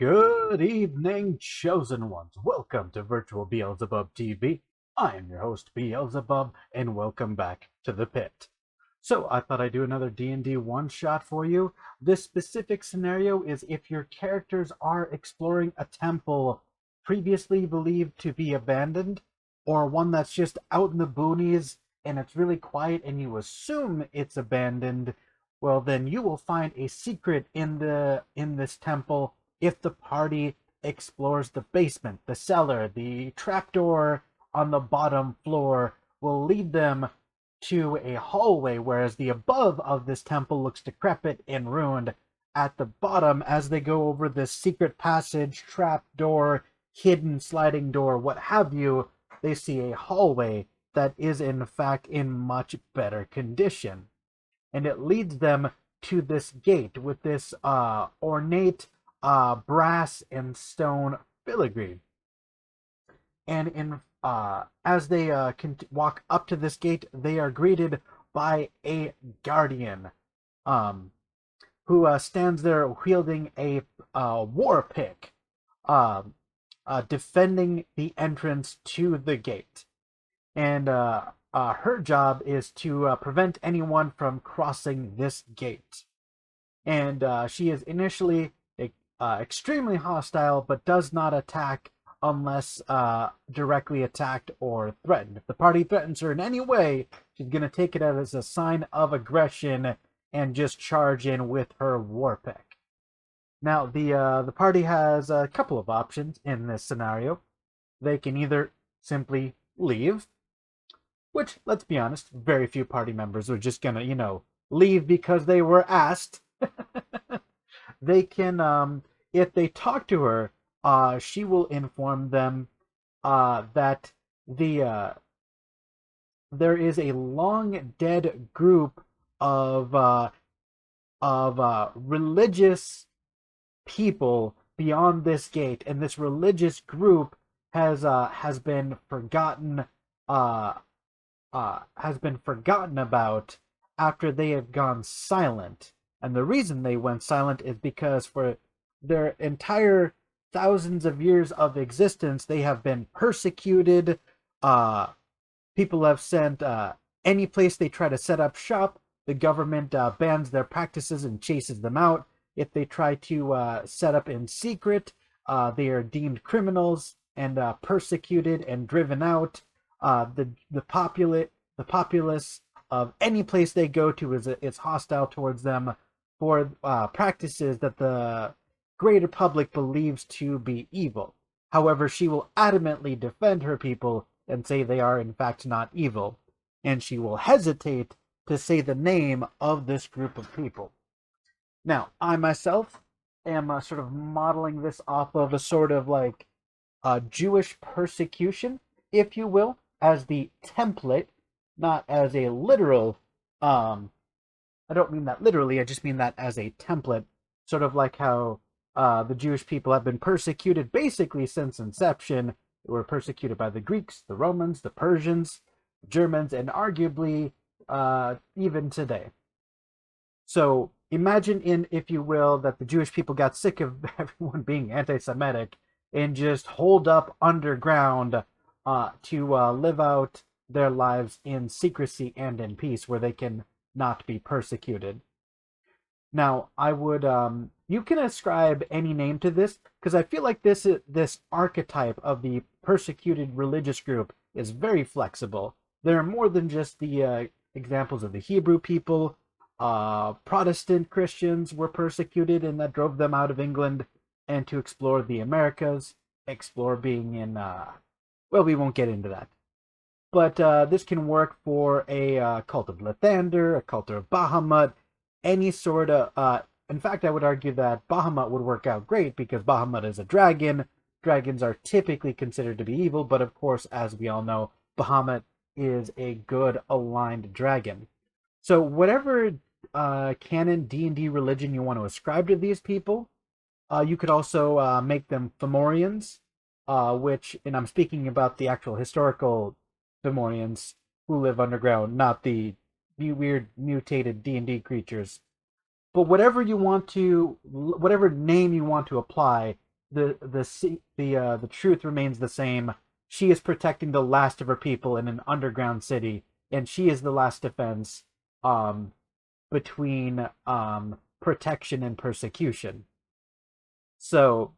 Good evening, chosen ones. Welcome to Virtual Beelzebub TV. I am your host, Beelzebub, and welcome back to the pit. So, I thought I'd do another D&D one-shot for you. This specific scenario is if your characters are exploring a temple previously believed to be abandoned, or one that's just out in the boonies and it's really quiet and you assume it's abandoned. Well, then you will find a secret in this temple if the party explores the basement, the cellar. The trapdoor on the bottom floor will lead them to a hallway, whereas the above of this temple looks decrepit and ruined. At the bottom, as they go over this secret passage, trapdoor, hidden sliding door, what have you, they see a hallway that is in fact in much better condition. And it leads them to this gate with this ornate brass and stone filigree. And as they walk up to this gate, they are greeted by a guardian, um, who stands there wielding a war pick, defending the entrance to the gate. And her job is to prevent anyone from crossing this gate. And she is initially extremely hostile, but does not attack unless directly attacked or threatened. If the party threatens her in any way, she's going to take it as a sign of aggression and just charge in with her war pick. Now, the party has a couple of options in this scenario. They can either simply leave, which, let's be honest, very few party members are just gonna, leave because they were asked. They can, if they talk to her, she will inform them that there is a long dead group of religious people beyond this gate, and this religious group has been forgotten about after they have gone silent. And the reason they went silent is because for their entire thousands of years of existence, they have been persecuted. People have sent any place they try to set up shop, the government bans their practices and chases them out. If they try to set up in secret, they are deemed criminals and persecuted and driven out. The populace of any place they go to is hostile towards them for practices that the greater public believes to be evil. However, she will adamantly defend her people and say they are in fact not evil, and she will hesitate to say the name of this group of people. Now, I myself am sort of modeling this off of a sort of like Jewish persecution, if you will, as the template, not as a literal. I don't mean that literally. I just mean that as a template, sort of like how the Jewish people have been persecuted basically since inception. They were persecuted by the Greeks, the Romans, the Persians, Germans, and arguably even today. So imagine, if you will, that the Jewish people got sick of everyone being anti-Semitic and just holed up underground to live out their lives in secrecy and in peace, where they can not be persecuted. Now, I would you can ascribe any name to this, because I feel like this archetype of the persecuted religious group is very flexible. There are more than just the examples of the Hebrew people. Protestant Christians were persecuted, and that drove them out of England and to explore the Americas, explore being in well, we won't get into that. But this can work for a cult of Lathander, a cult of Bahamut, any sort of. In fact, I would argue that Bahamut would work out great because Bahamut is a dragon. Dragons are typically considered to be evil, but of course, as we all know, Bahamut is a good aligned dragon. So whatever canon D&D religion you want to ascribe to these people, you could also make them Fomorians, which, and I'm speaking about the actual historical Fomorians who live underground, not the weird mutated D&D creatures. But whatever name you want to apply, the truth remains the same. She is protecting the last of her people in an underground city, and she is the last defense um, between protection and persecution. So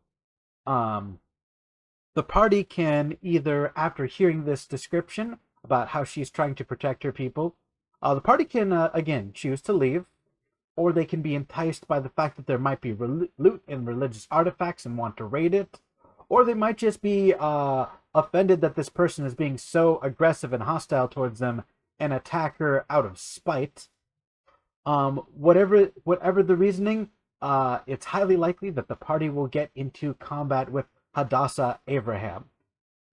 um, the party can either, after hearing this description about how she's trying to protect her people, the party can again choose to leave, or they can be enticed by the fact that there might be loot and religious artifacts and want to raid it, or they might just be offended that this person is being so aggressive and hostile towards them and attack her out of spite. Whatever the reasoning, it's highly likely that the party will get into combat with Hadassah Abraham.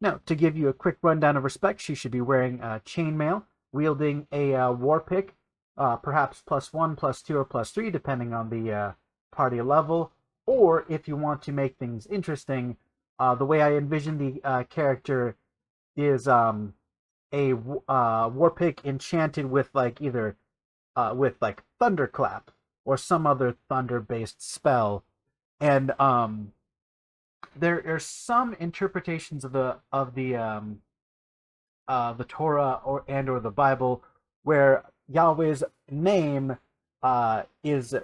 Now, to give you a quick rundown of her specs, she should be wearing chainmail, wielding a war pick, perhaps +1, +2, or +3, depending on the party level. Or if you want to make things interesting, the way I envision the character is a war pick enchanted with like either with like thunderclap or some other thunder-based spell, and there are some interpretations of the Torah or the Bible where Yahweh's name uh, is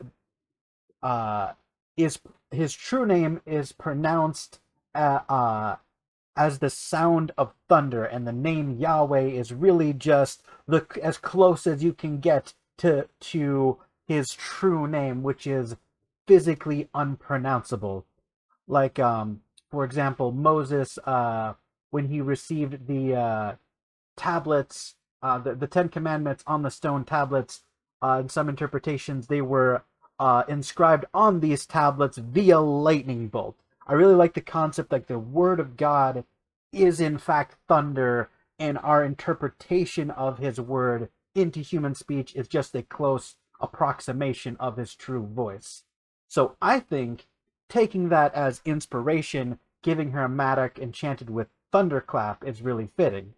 uh, is his true name is pronounced as the sound of thunder, and the name Yahweh is really just the as close as you can get to his true name, which is physically unpronounceable. Like for example, Moses when he received the tablets, the Ten Commandments on the stone tablets. In some interpretations, they were inscribed on these tablets via lightning bolt. I really like the concept that the Word of God is in fact thunder, and our interpretation of His Word into human speech is just a close approximation of His true voice. So I think taking that as inspiration, giving her a mattock enchanted with thunderclap is really fitting.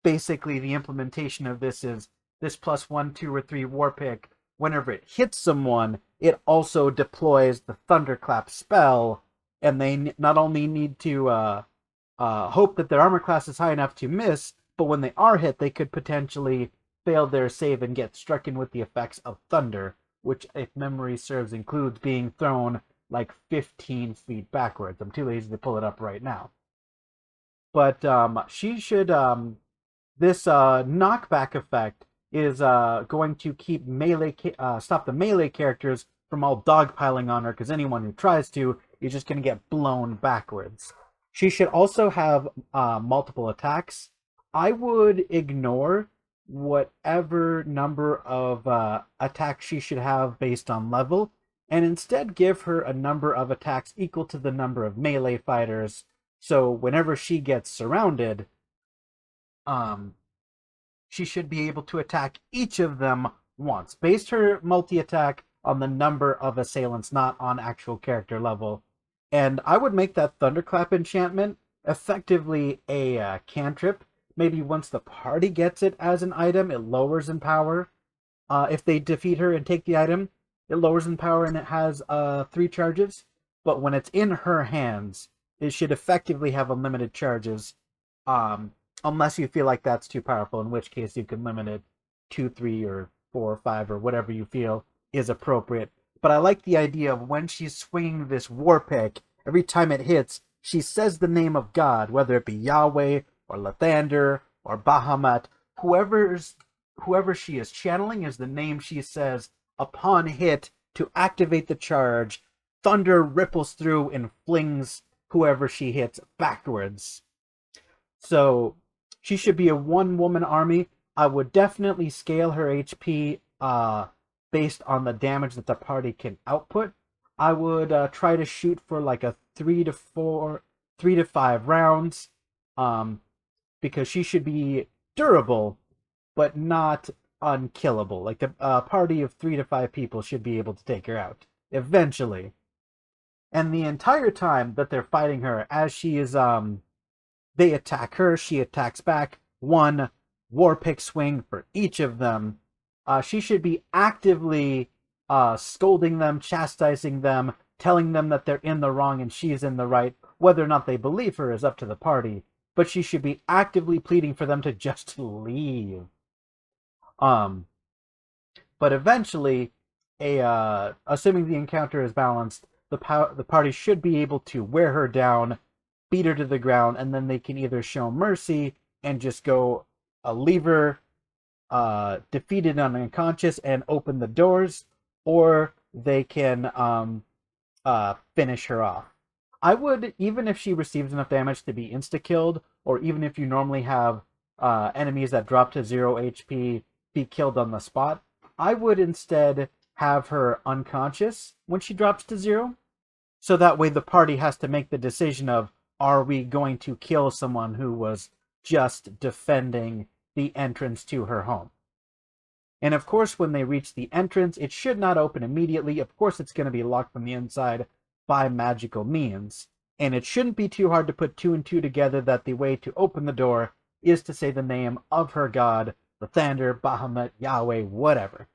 Basically, the implementation of this is this +1, 2, or 3 war pick. Whenever it hits someone, it also deploys the thunderclap spell, and they not only need to hope that their armor class is high enough to miss, but when they are hit, they could potentially fail their save and get struck in with the effects of thunder, which, if memory serves, includes being thrown like 15 feet backwards. I'm too lazy to pull it up right now. But she should this knockback effect is going to keep stop the melee characters from all dogpiling on her, because anyone who tries to is just going to get blown backwards. She should also have multiple attacks. I would ignore whatever number of attacks she should have based on level, and instead give her a number of attacks equal to the number of melee fighters. So whenever she gets surrounded, she should be able to attack each of them once. Based her multi-attack on the number of assailants, not on actual character level. And I would make that Thunderclap enchantment effectively a cantrip. Maybe once the party gets it as an item, it lowers in power. If they defeat her and take the item, it lowers in power and it has 3 charges. But when it's in her hands, it should effectively have unlimited charges. Unless you feel like that's too powerful, in which case you can limit it 2, 3, or 4, or 5, or whatever you feel is appropriate. But I like the idea of when she's swinging this war pick, every time it hits, she says the name of God, whether it be Yahweh, or Lathander, or Bahamut. Whoever she is channeling is the name she says upon hit to activate the charge. Thunder ripples through and flings whoever she hits backwards. So she should be a one-woman army. I would definitely scale her HP based on the damage that the party can output. I would try to shoot for like a 3 to 5 rounds, because she should be durable, but not unkillable. Like the party of 3 to 5 people should be able to take her out eventually. And the entire time that they're fighting her, as she is they attack her, she attacks back. 1 war pick swing for each of them. She should be actively scolding them, chastising them, telling them that they're in the wrong and she's in the right. Whether or not they believe her is up to the party, but she should be actively pleading for them to just leave. Um, but eventually, assuming the encounter is balanced, the party should be able to wear her down, beat her to the ground, and then they can either show mercy and just go leave her defeated and unconscious and open the doors, or they can finish her off. I would, even if she receives enough damage to be insta-killed, or even if you normally have enemies that drop to 0 HP be killed on the spot, I would instead have her unconscious when she drops to 0. So that way the party has to make the decision of, are we going to kill someone who was just defending the entrance to her home? And of course, when they reach the entrance, it should not open immediately. Of course, it's going to be locked from the inside by magical means. And it shouldn't be too hard to put 2 and 2 together that the way to open the door is to say the name of her god, the Thunder, Bahamut, Yahweh, whatever.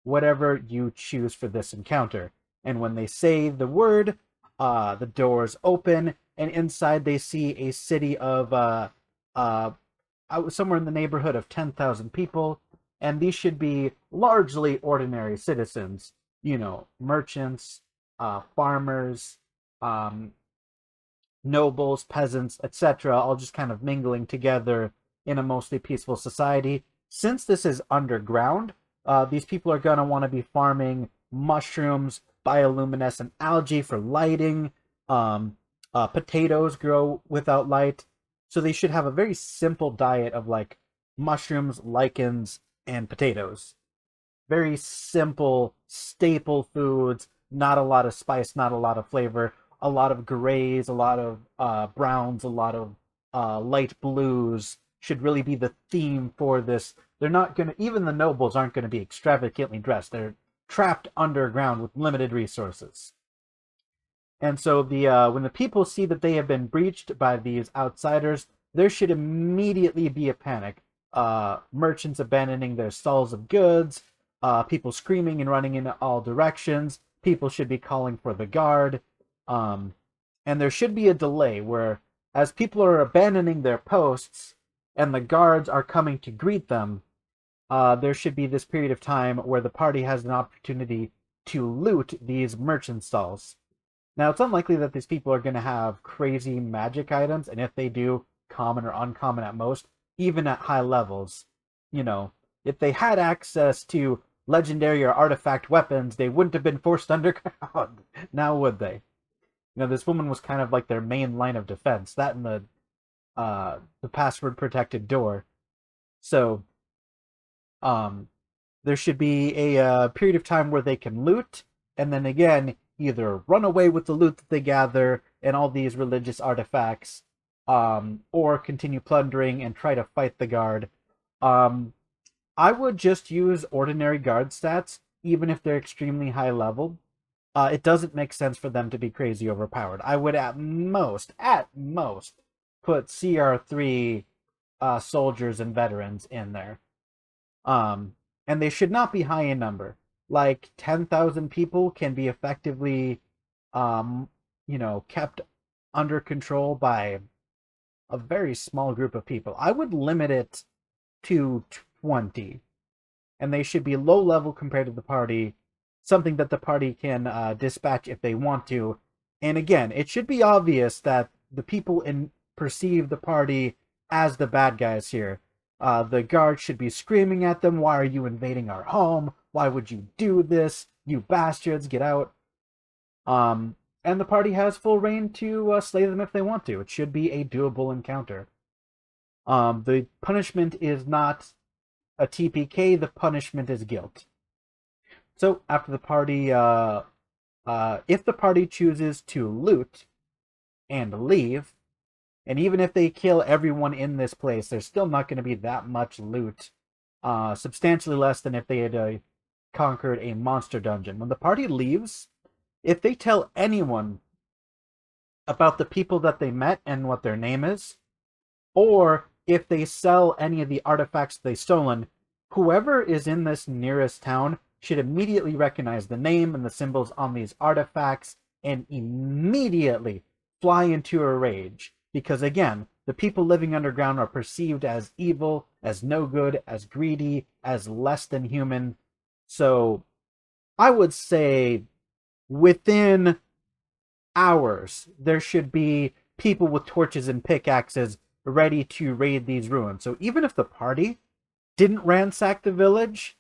Whatever you choose for this encounter. And when they say the word, the doors open, and inside they see a city of somewhere in the neighborhood of 10,000 people. And these should be largely ordinary citizens, merchants, farmers, nobles, peasants, etc., all just kind of mingling together in a mostly peaceful society. Since this is underground, these people are going to want to be farming mushrooms, bioluminescent algae for lighting. Potatoes grow without light. So they should have a very simple diet of like mushrooms, lichens, and potatoes. Very simple, staple foods, not a lot of spice, not a lot of flavor, a lot of grays, a lot of browns, a lot of light blues should really be the theme for this. They're not going to, even the nobles aren't going to be extravagantly dressed. They're trapped underground with limited resources. And so when the people see that they have been breached by these outsiders, there should immediately be a panic. Merchants abandoning their stalls of goods, people screaming and running in all directions. People should be calling for the guard. And there should be a delay where, as people are abandoning their posts and the guards are coming to greet them, there should be this period of time where the party has an opportunity to loot these merchant stalls. Now, it's unlikely that these people are going to have crazy magic items, and if they do, common or uncommon at most, even at high levels. If they had access to legendary or artifact weapons, they wouldn't have been forced underground. Now would they? This woman was kind of like their main line of defense. That and the password protected door. So, there should be a period of time where they can loot, and then again, either run away with the loot that they gather and all these religious artifacts, or continue plundering and try to fight the guard. I would just use ordinary guard stats, even if they're extremely high level. It doesn't make sense for them to be crazy overpowered. I would at most, put CR3 soldiers and veterans in there. And they should not be high in number. Like 10,000 people can be effectively, kept under control by a very small group of people. I would limit it to 20. And they should be low level compared to the party, something that the party can dispatch if they want to. And again, it should be obvious that the people perceive the party as the bad guys here. The guards should be screaming at them, "Why are you invading our home? Why would you do this? You bastards, get out." And the party has full reign to slay them if they want to. It should be a doable encounter. The punishment is not a TPK, the punishment is guilt. So after the party, if the party chooses to loot and leave, and even if they kill everyone in this place, there's still not going to be that much loot. Substantially less than if they had conquered a monster dungeon. When the party leaves, if they tell anyone about the people that they met and what their name is, or if they sell any of the artifacts they've stolen, whoever is in this nearest town should immediately recognize the name and the symbols on these artifacts and immediately fly into a rage. Because again, the people living underground are perceived as evil, as no good, as greedy, as less than human. So I would say within hours, there should be people with torches and pickaxes ready to raid these ruins. So even if the party didn't ransack the village,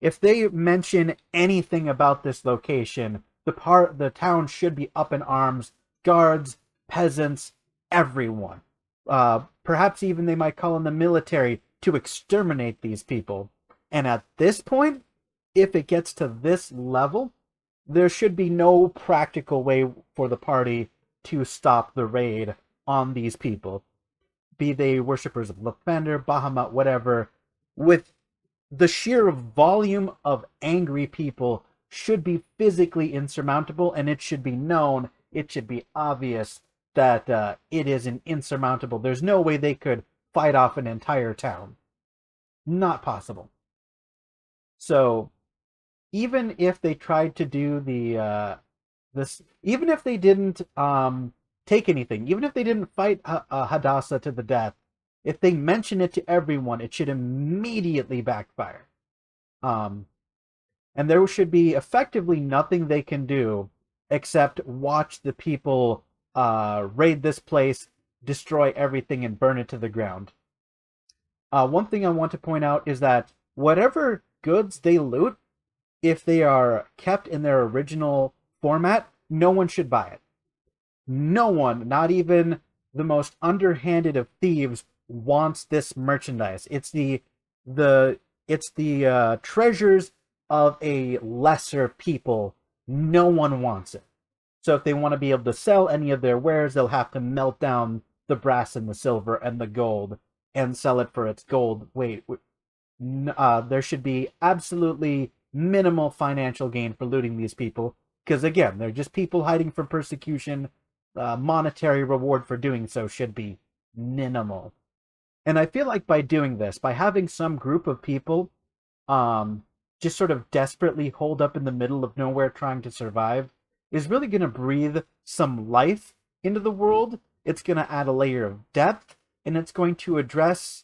if they mention anything about this location, the town should be up in arms. Guards, peasants, everyone. Perhaps even they might call in the military to exterminate these people. And at this point, if it gets to this level, there should be no practical way for the party to stop the raid on these people. Be they worshippers of Lathander, Bahamut, whatever. With the sheer volume of angry people should be physically insurmountable, and it should be known, it should be obvious that it is an insurmountable. There's no way they could fight off an entire town. Not possible. So even if they tried to do even if they didn't take anything, even if they didn't fight Hadassah to the death, if they mention it to everyone, it should immediately backfire. And there should be effectively nothing they can do except watch the people raid this place, destroy everything, and burn it to the ground. One thing I want to point out is that whatever goods they loot, if they are kept in their original format, no one should buy it. No one, not even the most underhanded of thieves, wants this merchandise. It's the treasures of a lesser people. No one wants it. So if they want to be able to sell any of their wares, they'll have to melt down the brass and the silver and the gold and sell it for its gold weight. There should be absolutely minimal financial gain for looting these people, because again, they're just people hiding from persecution. Monetary reward for doing so should be minimal. And I feel like by doing this, by having some group of people just sort of desperately holed up in the middle of nowhere trying to survive, is really going to breathe some life into the world. It's going to add a layer of depth, and it's going to address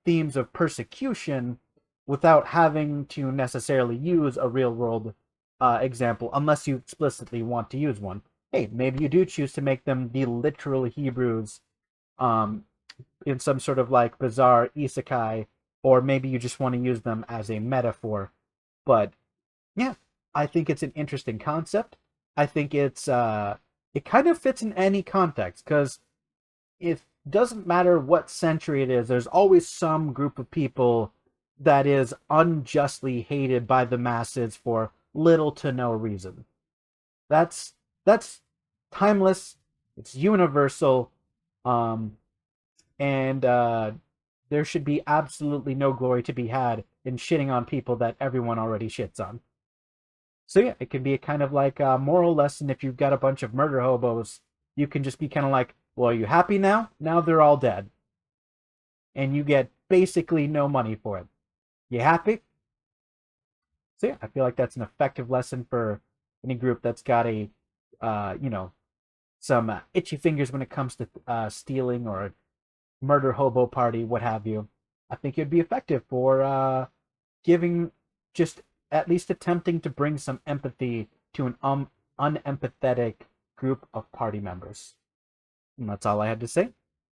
themes of persecution without having to necessarily use a real world example, unless you explicitly want to use one. Hey, maybe you do choose to make them the literal Hebrews in some sort of like bizarre isekai, or maybe you just want to use them as a metaphor. But yeah, I think it's an interesting concept. I think it kind of fits in any context, because it doesn't matter what century it is, there's always some group of people that is unjustly hated by the masses for little to no reason. That's timeless. It's universal. And there should be absolutely no glory to be had in shitting on people that everyone already shits on. So yeah, it can be a kind of like a moral lesson. If you've got a bunch of murder hobos, you can just be kind of like, well, are you happy now? Now they're all dead. And you get basically no money for it. You happy? So yeah, I feel like that's an effective lesson for any group that's got a, some itchy fingers when it comes to stealing or murder hobo party, what have you. I think it'd be effective for giving, just at least attempting to bring some empathy to an unempathetic group of party members. And that's all I had to say.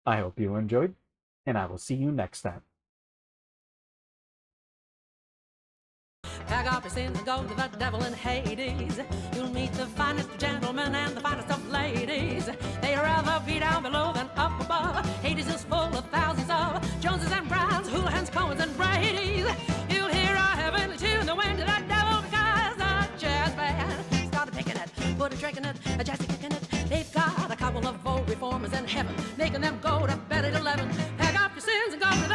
I hope you enjoyed, and I will see you next time. Pack up your sins and go to the devil in Hades. You'll meet the finest gentlemen and the finest of ladies. They'd rather be down below than up above. Hades is full of thousands of Joneses and Browns, Houligans, Cohens, and Brady's. You'll hear a heavenly tune that went to the devil because the jazz band started picking it, put a drink in it, a jazzy kicking it. They've got a couple of old reformers in heaven, making them go to bed at 11. Pack up your sins and go to